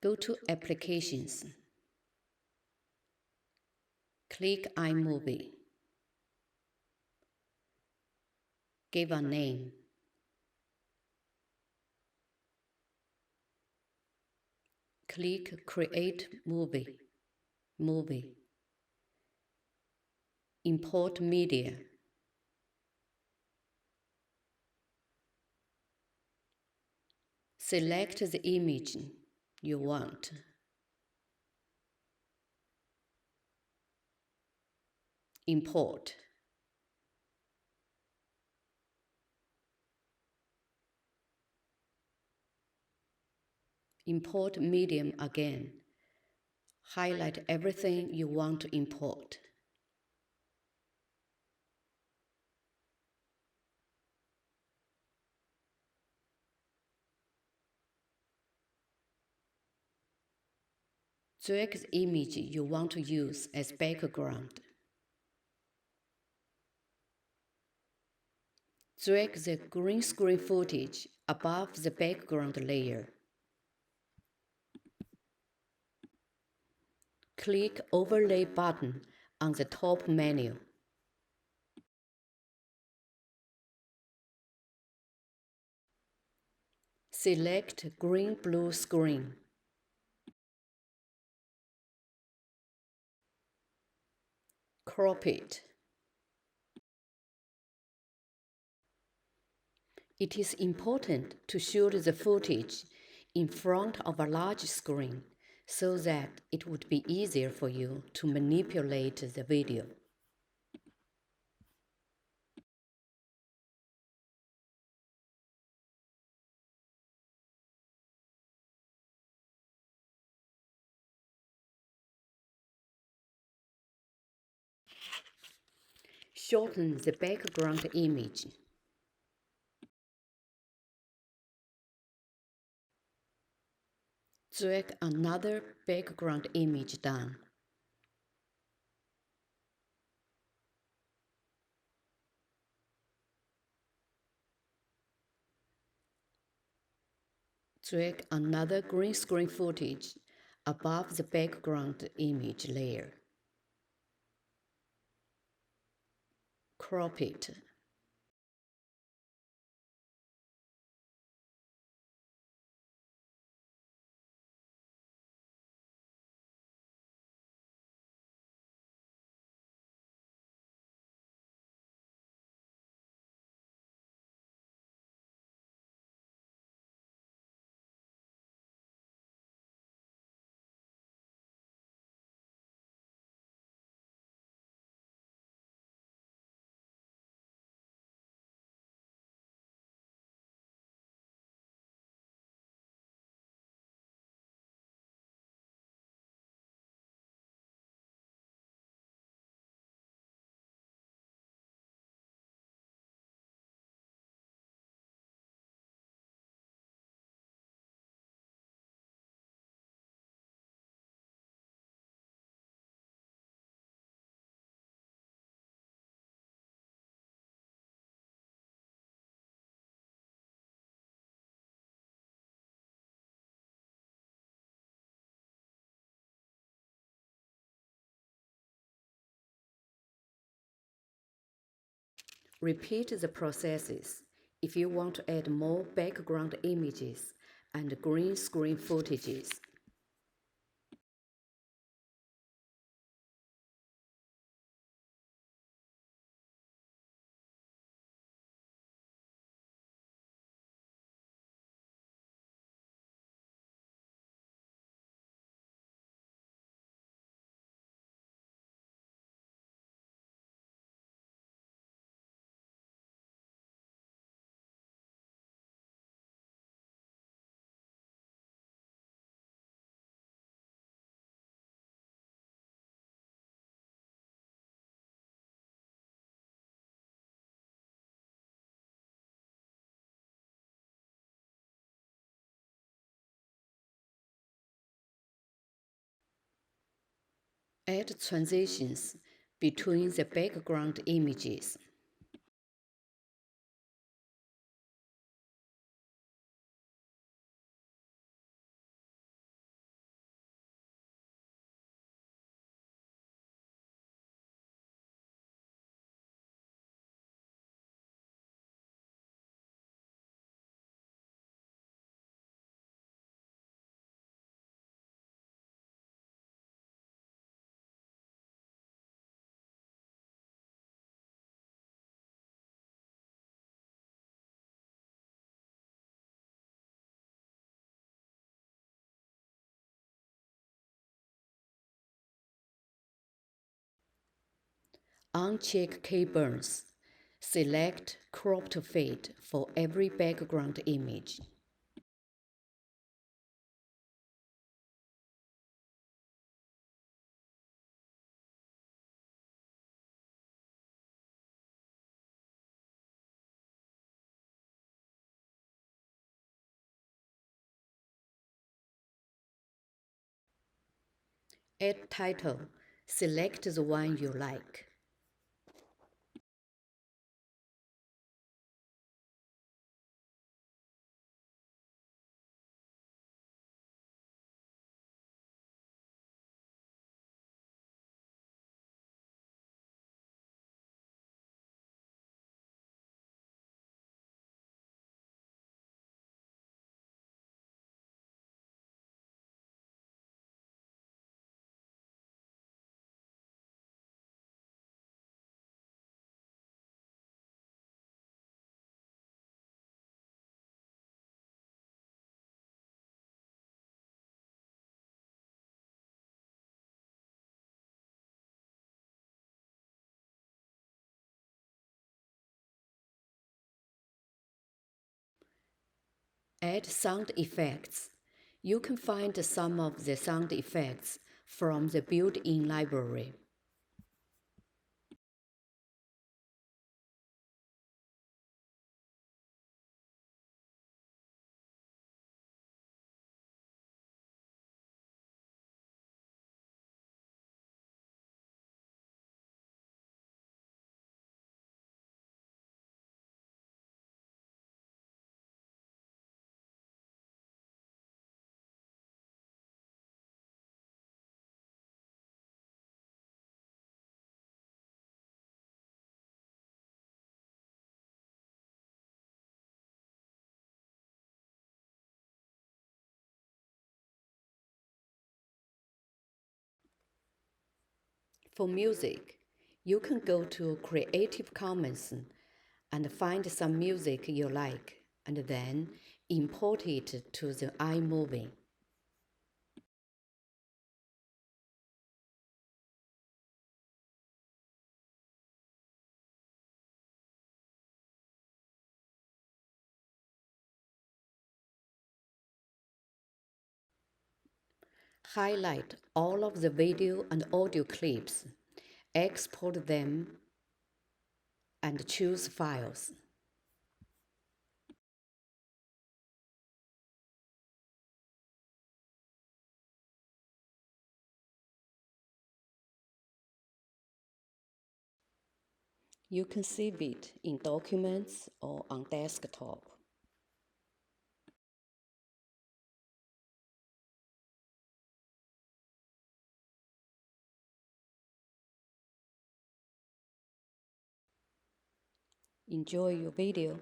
Go to Applications. Click iMovie. Give a name. Click Create Movie. Import media. Select the image you want. Import. Import medium again. Highlight everything you want to import. Drag the image you want to use as background. Drag the green screen footage above the background layer. Click Overlay button on the top menu. Select green-blue screen. Crop it. It is important to shoot the footage in front of a large screen so that it would be easier for you to manipulate the video. Shorten the background image. Drag another background image down. Drag another green screen footage above the background image layer. Crop it. Repeat the processes if you want to add more background images and green screen footages. Add transitions between the background images. Uncheck keyburns. Select Crop to Fit for every background image. Add title. Select the one you like. Add sound effects. You can find some of the sound effects from the built-in library. For music, you can go to Creative Commons and find some music you like, and then import it to the iMovie. Highlight all of the video and audio clips, export them, and choose Files. You can save it in Documents or on desktop. Enjoy your video.